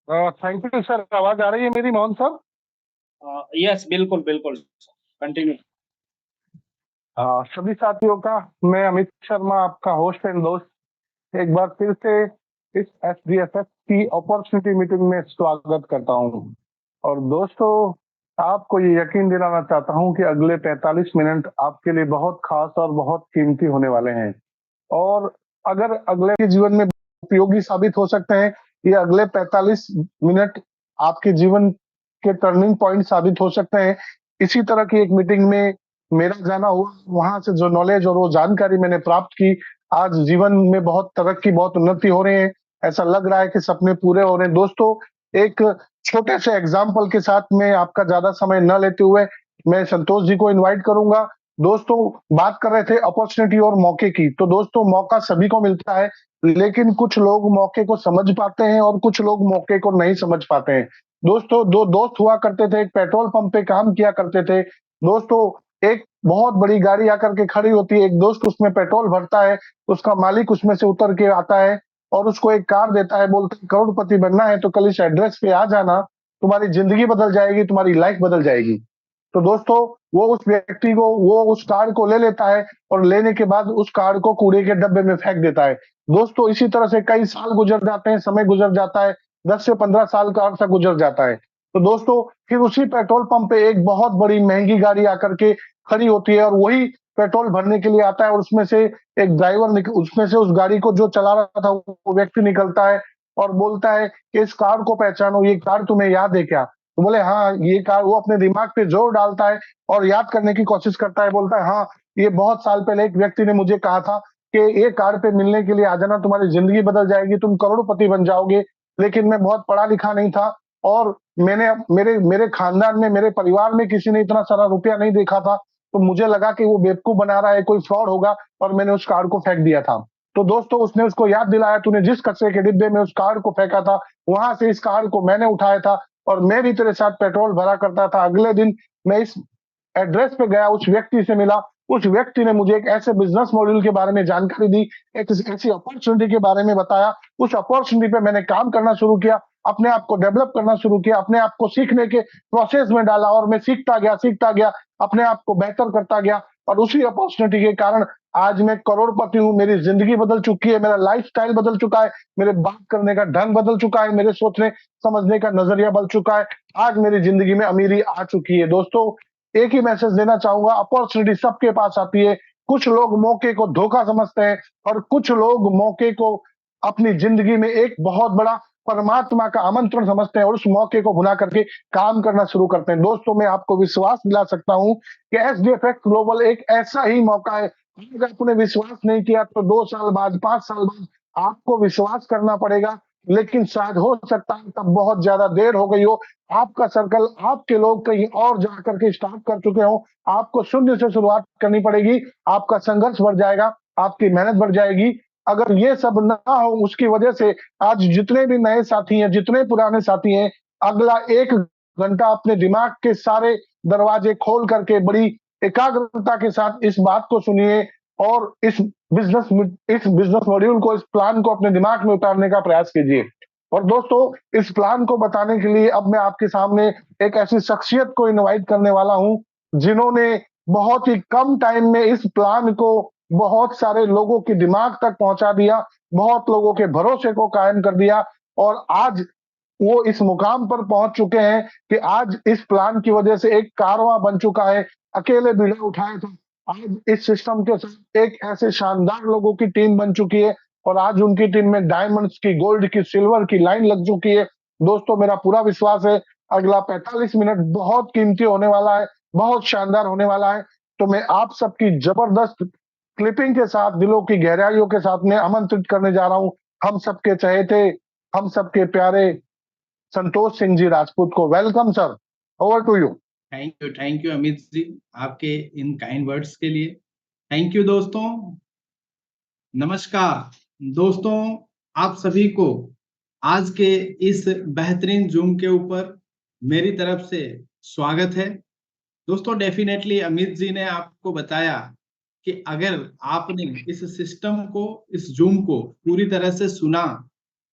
Thank you sir. आवाज आ रही है मेरी, मोहन सर? यस, बिल्कुल बिल्कुल, कंटिन्यू। सभी साथियों का, मैं अमित शर्मा, आपका होस्ट एंड दोस्त, एक बार फिर से इस SDFF की अपॉर्चुनिटी मीटिंग में स्वागत करता हूं। और दोस्तों, आपको ये यकीन दिलाना चाहता हूं कि अगले 45 मिनट आपके लिए बहुत खास और बहुत कीमती होने वाले हैं। और अगर अगले के जीवन में उपयोगी साबित हो सकते हैं, ये अगले 45 मिनट आपके जीवन के टर्निंग पॉइंट साबित हो सकते हैं। इसी तरह की एक मीटिंग में मेरा जाना हुआ, वहां से जो नॉलेज और वो जानकारी मैंने प्राप्त की, आज जीवन में बहुत तरक्की, बहुत उन्नति हो रही है। ऐसा लग रहा है कि सपने पूरे हो रहे हैं। दोस्तों, एक छोटे से एग्जाम्पल के साथ में आपका ज्यादा समय न लेते हुए मैं संतोष जी को इनवाइट करूंगा। दोस्तों, बात कर रहे थे अपॉर्चुनिटी और मौके की। तो दोस्तों, मौका सभी को मिलता है, लेकिन कुछ लोग मौके को समझ पाते हैं और कुछ लोग मौके को नहीं समझ पाते हैं। दोस्तों, दो दोस्त हुआ करते थे, एक पेट्रोल पंप पे काम किया करते थे। दोस्तों, एक बहुत बड़ी गाड़ी आकर के खड़ी होती है, एक दोस्त उसमें पेट्रोल भरता है, उसका मालिक उसमें से उतर के आता है और उसको एक कार देता है, बोलता है करोड़पति बनना है तो कल इस एड्रेस पे आ जाना, तुम्हारी जिंदगी बदल जाएगी, तुम्हारी लाइफ बदल जाएगी। तो दोस्तों, वो उस कार को ले लेता है और लेने के बाद उस कार को कूड़े के डब्बे में फेंक देता है। दोस्तों, इसी तरह से कई साल गुजर जाते हैं, समय गुजर जाता है, 10 से 15 साल का अरसा गुजर जाता है। तो दोस्तों, फिर उसी पेट्रोल पंप पे एक बहुत बड़ी महंगी गाड़ी आकर के खड़ी होती है और वही पेट्रोल भरने के लिए आता है और उसमें से एक ड्राइवर उसमें से उस गाड़ी को जो चला रहा था वो व्यक्ति निकलता है और बोलता है कि इस कार को पहचानो, ये कार तुम्हें याद है क्या? तो बोले हाँ, ये कार। वो अपने दिमाग पे जोर डालता है और याद करने की कोशिश करता है, बोलता है हाँ, ये बहुत साल पहले एक व्यक्ति ने मुझे कहा था कि ये कार पे मिलने के लिए आ जाना, तुम्हारी जिंदगी बदल जाएगी, तुम करोड़पति बन जाओगे। लेकिन मैं बहुत पढ़ा लिखा नहीं था और मैंने मेरे मेरे खानदान में, मेरे परिवार में किसी ने इतना सारा रुपया नहीं देखा था, तो मुझे लगा कि वो बेवकूफ बना रहा है, कोई फ्रॉड होगा, और मैंने उस कार को फेंक दिया था। तो दोस्तों, उसने उसको याद दिलाया, तूने जिस कचरे के डिब्बे में उस कार को फेंका था, वहां से इस कार को मैंने उठाया था और मैं भी तेरे साथ पेट्रोल भरा करता था। अगले दिन मैं इस एड्रेस पे गया, उस व्यक्ति से मिला, उस व्यक्ति ने मुझे एक ऐसे बिजनेस मॉड्यूल के बारे में जानकारी दी, एक ऐसी अपॉर्चुनिटी के बारे में बताया। उस अपॉर्चुनिटी पे मैंने काम करना शुरू किया, अपने आप को डेवलप करना शुरू किया, अपने आप को सीखने के प्रोसेस में डाला और मैं सीखता गया, अपने आप को बेहतर करता गया। और उसी अपॉर्चुनिटी के कारण आज मैं करोड़पति हूँ, मेरी जिंदगी बदल चुकी है, मेरा लाइफस्टाइल बदल चुका है, मेरे बात करने का ढंग बदल चुका है, मेरे सोचने समझने का नजरिया बदल चुका है। आज मेरी जिंदगी में अमीरी आ चुकी है। दोस्तों, एक ही मैसेज देना चाहूंगा, अपॉर्चुनिटी सबके पास आती है। कुछ लोग मौके को धोखा समझते हैं और कुछ लोग मौके को अपनी जिंदगी में एक बहुत बड़ा परमात्मा का आमंत्रण समझते हैं और उस मौके को भुला करके काम करना शुरू करते हैं। दोस्तों, मैं आपको विश्वास दिला सकता हूं कि SDFF ग्लोबल एक ऐसा ही मौका है। अगर आपने विश्वास नहीं किया तो 2 साल बाद, 5 साल बाद आपको विश्वास करना पड़ेगा। लेकिन शायद हो सकता है तब बहुत ज्यादा देर हो गई हो, आपका सर्कल, आपके लोग कहीं और जाकर के स्टार्ट कर चुके हो, आपको शून्य से शुरुआत करनी पड़ेगी, आपका संघर्ष बढ़ जाएगा, आपकी मेहनत बढ़ जाएगी। अगर ये सब ना हो, उसकी वजह से आज जितने भी नए साथी हैं, जितने पुराने साथी हैं, अगला 1 घंटा अपने दिमाग के सारे दरवाजे खोल करके बड़ी एकाग्रता के साथ इस बात को सुनिए और इस बिजनेस मॉड्यूल को, इस प्लान को अपने दिमाग में उतारने का प्रयास कीजिए। और दोस्तों, इस प्लान को बताने के लिए अब मैं आपके सामने एक ऐसी शख्सियत को इनवाइट करने वाला हूं, जिन्होंने बहुत ही कम टाइम में इस प्लान को बहुत सारे लोगों के दिमाग तक पहुंचा दिया, बहुत लोगों के भरोसे को कायम कर दिया और आज वो इस मुकाम पर पहुंच चुके हैं कि आज इस प्लान की वजह से एक कारवां बन चुका है। अकेले बीड़ा उठाया था, आज इस सिस्टम के साथ एक ऐसे शानदार लोगों की टीम बन चुकी है और आज उनकी टीम में डायमंड्स की, गोल्ड की, सिल्वर की लाइन लग चुकी है। दोस्तों, मेरा पूरा विश्वास है अगला 45 मिनट बहुत कीमती होने वाला है, बहुत शानदार होने वाला है। तो मैं आप सबकी जबरदस्त क्लिपिंग के साथ, दिलों की गहराइयों के साथ में आमंत्रित करने जा रहा हूं हम सबके चहेते, हम सबके प्यारे संतोष सिंह जी राजपूत को। Welcome sir, over to you. Thank you Amit ji, आपके इन काइंड वर्ड्स के लिए। थैंक यू दोस्तों। नमस्कार दोस्तों, आप सभी को आज के इस बेहतरीन जूम के ऊपर मेरी तरफ से स्वागत है। दोस्तों, डेफिनेटली अमित जी ने आपको बताया कि अगर आपने इस सिस्टम को, इस जूम को पूरी तरह से सुना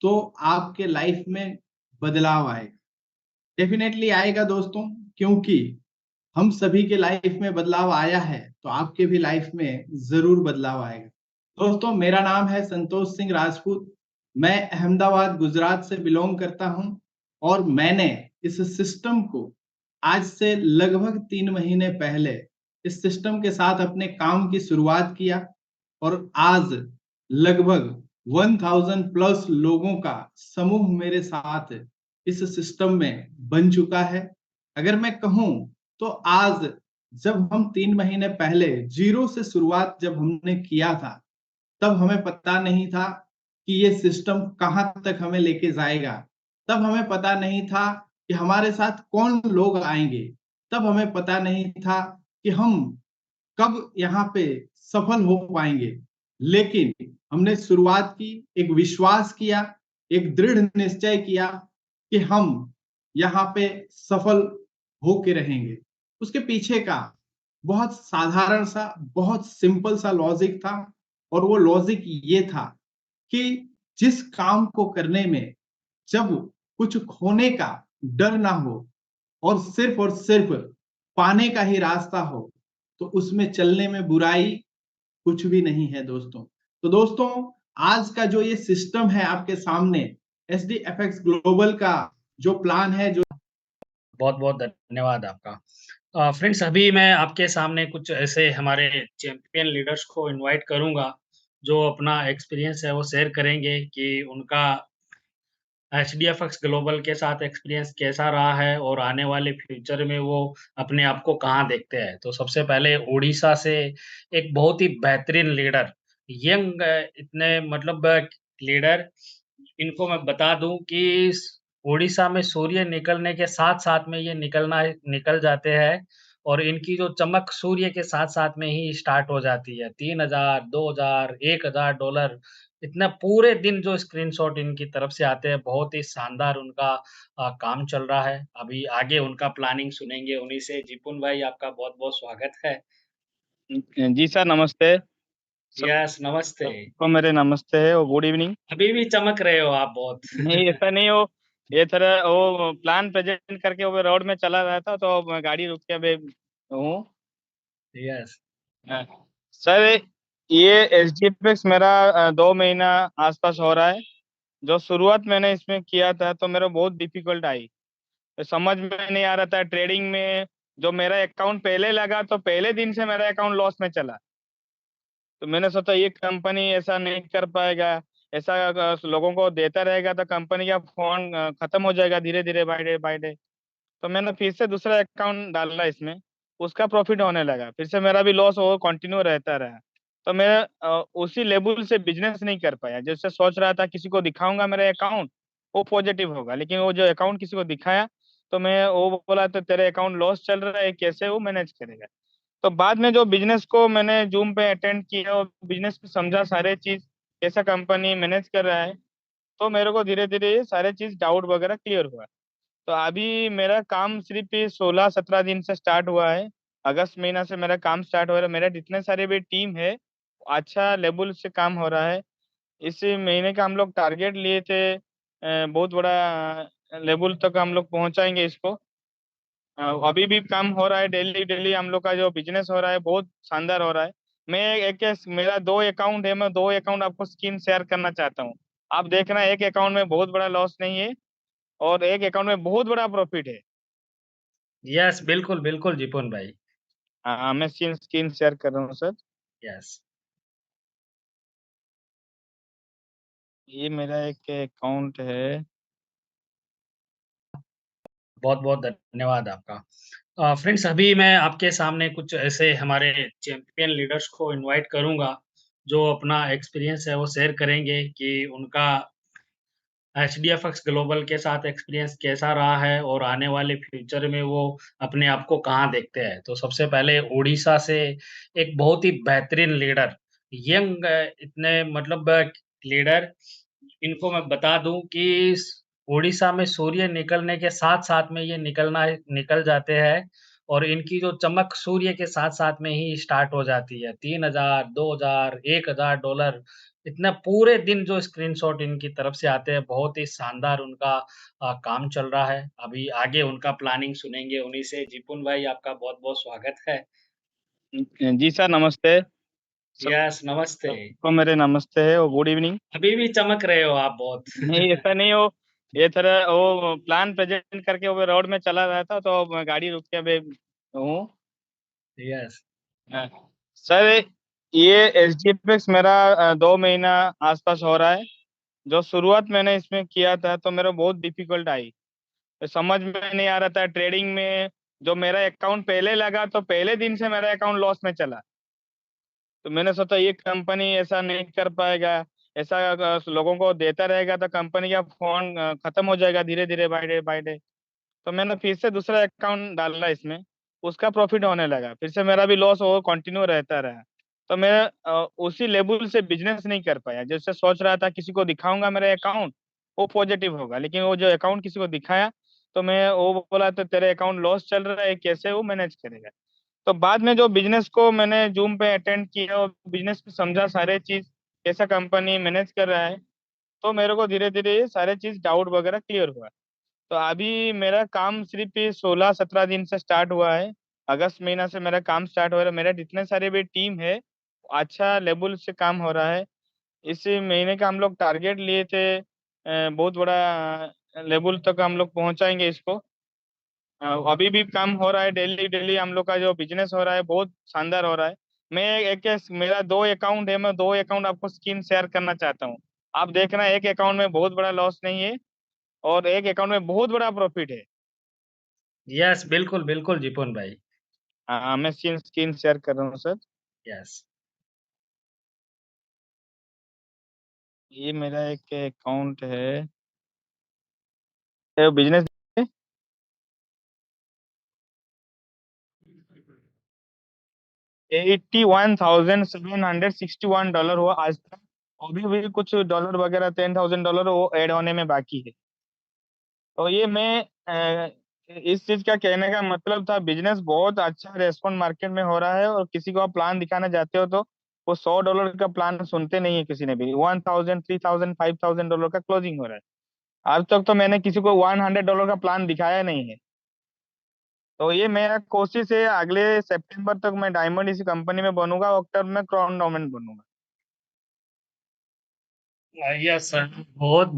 तो आपके लाइफ में बदलाव आएगा। डेफिनेटली आएगा दोस्तों, क्योंकि हम सभी के लाइफ में बदलाव आया है, तो आपके भी लाइफ में जरूर बदलाव आएगा। दोस्तों, मेरा नाम है संतोष सिंह राजपूत। मैं अहमदाबाद गुजरात से बिलोंग करता हूं और मैंने इस सिस्टम को आज से लगभग 3 महीने पहले इस सिस्टम के साथ अपने काम की शुरुआत किया और आज लगभग 1000+ लोगों का समूह मेरे साथ इस सिस्टम में बन चुका है। अगर मैं कहूं तो आज, जब हम 3 महीने पहले जीरो से शुरुआत जब हमने किया था, तब हमें पता नहीं था कि ये सिस्टम कहां तक हमें लेके जाएगा। तब हमें पता नहीं था कि हमारे साथ कौन लोग आएंगे। तब हमें पता नहीं था कि हम कब यहाँ पे सफल हो पाएंगे। लेकिन हमने शुरुआत की, एक विश्वास किया, एक दृढ़ निश्चय किया कि हम यहाँ पे सफल होके रहेंगे। उसके पीछे का बहुत साधारण सा, बहुत सिंपल सा लॉजिक था, और वो लॉजिक ये था कि जिस काम को करने में जब कुछ खोने का डर ना हो और सिर्फ पाने का ही रास्ता हो, तो उसमें चलने में बुराई कुछ भी नहीं है दोस्तों। तो दोस्तों, आज का जो ये सिस्टम है आपके सामने, SDFX ग्लोबल का जो प्लान है, जो बहुत बहुत धन्यवाद आपका। फ्रेंड्स, अभी मैं आपके सामने कुछ ऐसे हमारे चैंपियन लीडर्स को इनवाइट करूंगा जो अपना एक्सपीरियंस है वो शेयर करेंगे कि उनका HDFX ग्लोबल के साथ एक्सपीरियंस कैसा रहा है और आने वाले फ्यूचर में वो अपने आप को कहाँ देखते हैं। तो सबसे पहले उड़ीसा से एक बहुत ही बेहतरीन लीडर, यंग इतने मतलब लीडर, इनको मैं बता दूं कि उड़ीसा में सूर्य निकलने के साथ-साथ में ये निकल जाते हैं और इनकी जो चमक सूर्य के साथ-साथ में ही स्टार्ट हो जाती है। 3000, 2000, $1000 इतना पूरे दिन जो स्क्रीनशॉट इनकी तरफ से आते हैं, बहुत ही शानदार उनका काम चल रहा है। अभी आगे उनका प्लानिंग सुनेंगे उन्हीं से। जिपुन भाई, आपका बहुत-बहुत स्वागत है। जी सर, नमस्ते। यस, नमस्ते। सबको मेरे नमस्ते है और गुड इवनिंग। अभी भी चमक रहे हो आप बहुत। नहीं, ऐसा नहीं हो। ये थोड़ा वो प्लान प्रेजेंट करके वो रोड में चला रहा था तो मैं गाड़ी रुक के अभी हूँ। यस, हाँ। सर, ये SDFX मेरा 2 महीना आसपास हो रहा है। जो शुरुआत मैंने इसमें किया था तो मेरा बहुत डिफिकल्ट आई, तो समझ में नहीं आ रहा था ट्रेडिंग में। जो मेरा अकाउंट पहले लगा तो पहले दिन से मेरा अकाउंट लॉस में चला। तो मैंने सोचा ये कंपनी ऐसा नहीं कर पाएगा, ऐसा लोगों को देता रहेगा तो कंपनी का फोन खत्म हो जाएगा धीरे धीरे, बाय डे बाय डे। तो मैंने फिर से दूसरा अकाउंट डाला इसमें, उसका प्रॉफिट होने लगा, फिर से मेरा भी लॉस वो कंटिन्यू रहता रहा। तो मैं उसी लेवल से बिजनेस नहीं कर पाया। जैसे सोच रहा था किसी को दिखाऊंगा मेरा अकाउंट, वो पॉजिटिव होगा, लेकिन वो जो अकाउंट किसी को दिखाया तो मैं वो बोला तो तेरे अकाउंट लॉस चल रहा है, कैसे वो मैनेज करेगा। तो बाद में जो बिजनेस को मैंने जूम पे अटेंड किया और बिजनेस को समझा, सारे चीज कैसा कंपनी मैनेज कर रहा है, तो मेरे को धीरे धीरे ये सारे चीज डाउट वगैरह क्लियर हुआ। तो अभी मेरा काम सिर्फ 16-17 दिन से स्टार्ट हुआ है। अगस्त महीना से मेरा काम स्टार्ट हो रहा है। मेरा जितने सारे भी टीम है, अच्छा लेवल से काम हो रहा है। इस महीने का हम लोग टारगेट लिए थे, बहुत बड़ा लेवल तक हम लोग पहुंचाएंगे इसको। अभी भी काम हो रहा है, डेली डेली हम लोग का जो बिजनेस हो रहा है बहुत शानदार हो रहा है। मैं मेरा 2 अकाउंट है, मैं 2 अकाउंट आपको स्क्रीन शेयर करना चाहता हूँ। आप देखना, एक अकाउंट में बहुत बड़ा लॉस नहीं है और एक अकाउंट में बहुत बड़ा प्रॉफिट है। यस, बिल्कुल, बिल्कुल जिपुन भाई। हाँ, मैं स्क्रीन शेयर कर रहा हूँ सर। यस, ये मेरा एक अकाउंट है। बहुत-बहुत धन्यवाद आपका। फ्रेंड्स, अभी मैं आपके सामने कुछ ऐसे हमारे चैंपियन लीडर्स को इनवाइट करूँगा, जो अपना एक्सपीरियंस है वो शेयर करेंगे कि उनका HDFX ग्लोबल के साथ एक्सपीरियंस कैसा रहा है और आने वाले फ्यूचर में वो अपने आप को कहाँ देखते हैं। तो सबसे पहले उड़ीसा से एक बहुत ही बेहतरीन लीडर, यंग इतने मतलब लीडर, इनको मैं बता दूं कि उड़ीसा में सूर्य निकलने के साथ-साथ में ये निकल जाते हैं और इनकी जो चमक सूर्य के साथ-साथ में ही स्टार्ट हो जाती है। 3000, 2000, $1000 इतना पूरे दिन जो स्क्रीनशॉट इनकी तरफ से आते हैं, बहुत ही शानदार उनका काम चल रहा है। अभी आगे उनका प्लानिंग सुनेंगे उन्हीं से। जिपुन भाई आपका बहुत-बहुत स्वागत है। जी सर, नमस्ते। यस, नमस्ते। सबको मेरे नमस्ते है और गुड इवनिंग। अभी भी चमक रहे हो आप बहुत। नहीं, ऐसा नहीं हो। ये थोड़ा वो प्लान प्रेजेंट करके वो रोड में चला रहा था तो मैं गाड़ी रुक के अभी हूँ। यस। हाँ। सर, ये एसजीपीएक्स मेरा 2 महीना आसपास हो रहा है। जो शुरुआत मैंने इसमें किया था तो मेरा बहुत डिफिकल्ट आई। तो समझ में नहीं आ रहा था ट्रेडिंग में। जो मेरा अकाउंट पहले लगा तो पहले दिन से मेरा अकाउंट लॉस में चला। तो मैंने सोचा ये कंपनी ऐसा नहीं कर पाएगा। ऐसा लोगों को देता रहेगा तो कंपनी का फोन खत्म हो जाएगा धीरे धीरे बाय डे बाय डे। तो मैंने फिर से दूसरा अकाउंट डाला इसमें। उसका प्रॉफिट होने लगा, फिर से मेरा भी लॉस वो कंटिन्यू रहता रहा। तो मैं उसी लेवल से बिजनेस नहीं कर पाया जैसे सोच रहा था। किसी को दिखाऊंगा मेरा अकाउंट, वो पॉजिटिव होगा, लेकिन वो जो अकाउंट किसी को दिखाया तो मैं वो बोला तो तेरे अकाउंट लॉस चल रहा है, कैसे वो मैनेज करेगा। तो बाद में जो बिजनेस को मैंने जूम पे अटेंड किया और बिजनेस को समझा सारे चीज कैसा कंपनी मैनेज कर रहा है, तो मेरे को धीरे धीरे ये सारे चीज डाउट वगैरह क्लियर हुआ। तो अभी मेरा काम सिर्फ 16-17 दिन से स्टार्ट हुआ है। अगस्त महीना से मेरा काम स्टार्ट हो रहा है। मेरा जितने सारे भी टीम है अच्छा लेवल से काम हो रहा है। इस महीने का हम लोग टारगेट लिए थे, बहुत बड़ा लेवल तक हम लोग पहुंचाएंगे इसको। अभी भी काम हो रहा है, डेली डेली हम लोग का जो बिजनेस हो रहा है बहुत शानदार हो रहा है। मैं मेरा 2 अकाउंट है, मैं 2 अकाउंट आपको स्क्रीन शेयर करना चाहता हूँ। आप देखना, एक अकाउंट में बहुत बड़ा लॉस नहीं है और एक अकाउंट में बहुत बड़ा प्रॉफिट है। यस, बिल्कुल, बिल्कुल जिपुन भाई। हाँ, मैं स्क्रीन शेयर कर रहा हूँ सर। यस। ये मेरा एक अकाउंट है, बिजनेस। 81,761 डॉलर हुआ आज तक। अभी भी कुछ डॉलर वगैरह $10,000 वो ऐड होने में बाकी है। तो ये मैं इस चीज का कहने का मतलब था, बिजनेस बहुत अच्छा रेस्पॉन्ड मार्केट में हो रहा है और किसी को आप प्लान दिखाना चाहते हो तो वो $100 का प्लान सुनते नहीं है किसी ने भी। 1,000, 3,000, $5,000 का क्लोजिंग हो रहा है। आज तक तो मैंने किसी को $100 का प्लान दिखाया नहीं है। तो ये मेरा कोशिश है, अगले सितंबर तक मैं डायमंड इसी कंपनी में बनूंगा, अक्टूबर में क्राउन डायमंड बनूंगा। Yes sir. बहुत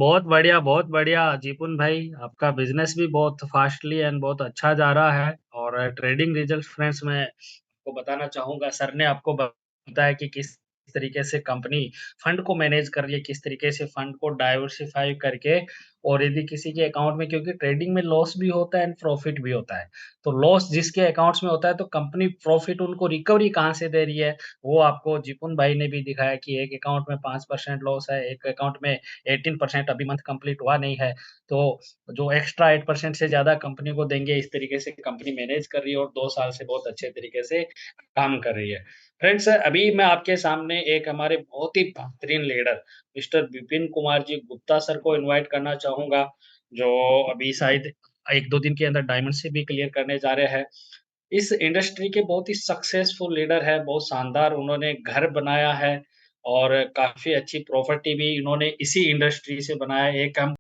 बढ़िया जिपुन भाई, आपका बिजनेस भी बहुत फास्टली एंड बहुत अच्छा जा रहा है। और ट्रेडिंग रिजल्ट फ्रेंड्स मैं आपको बताना चाहूंगा, सर ने आपको बताया कि किस तरीके से कंपनी फंड को मैनेज कर रही है, किस तरीके से फंड को डाइवर्सिफाई करके। और यदि किसी के अकाउंट में, क्योंकि ट्रेडिंग में लॉस भी होता है एंड प्रॉफिट भी होता है, तो लॉस जिसके अकाउंट्स में होता है तो कंपनी प्रॉफिट उनको रिकवरी कहाँ से दे रही है, वो आपको जिपुन भाई ने भी दिखाया कि एक अकाउंट में 5% लॉस है, एक अकाउंट में 18%, अभी मंथ कंप्लीट हुआ नहीं है। तो जो एक्स्ट्रा 8% से ज़्यादा कंपनी को देंगे, इस तरीके से कंपनी मैनेज कर रही है और 2 साल से बहुत अच्छे तरीके से काम कर रही है। फ्रेंड्स, अभी मैं आपके सामने एक हमारे बहुत ही बेहतरीन leader mister Vipin Kumar ji Gupta sir को इनवाइट करना चाहूँगा, जो अभी शायद 1-2 दिन के अंदर डायमंड भी क्लियर करने जा रहे हैं। इस इंडस्ट्री के बहुत ही सक्सेसफुल लीडर है, बहुत शानदार उन्होंने घर बनाया है और काफ़ी अच्छी प्रॉपर्टी भी इन्होंने इसी इंडस्ट्री से बनाया है। एक हम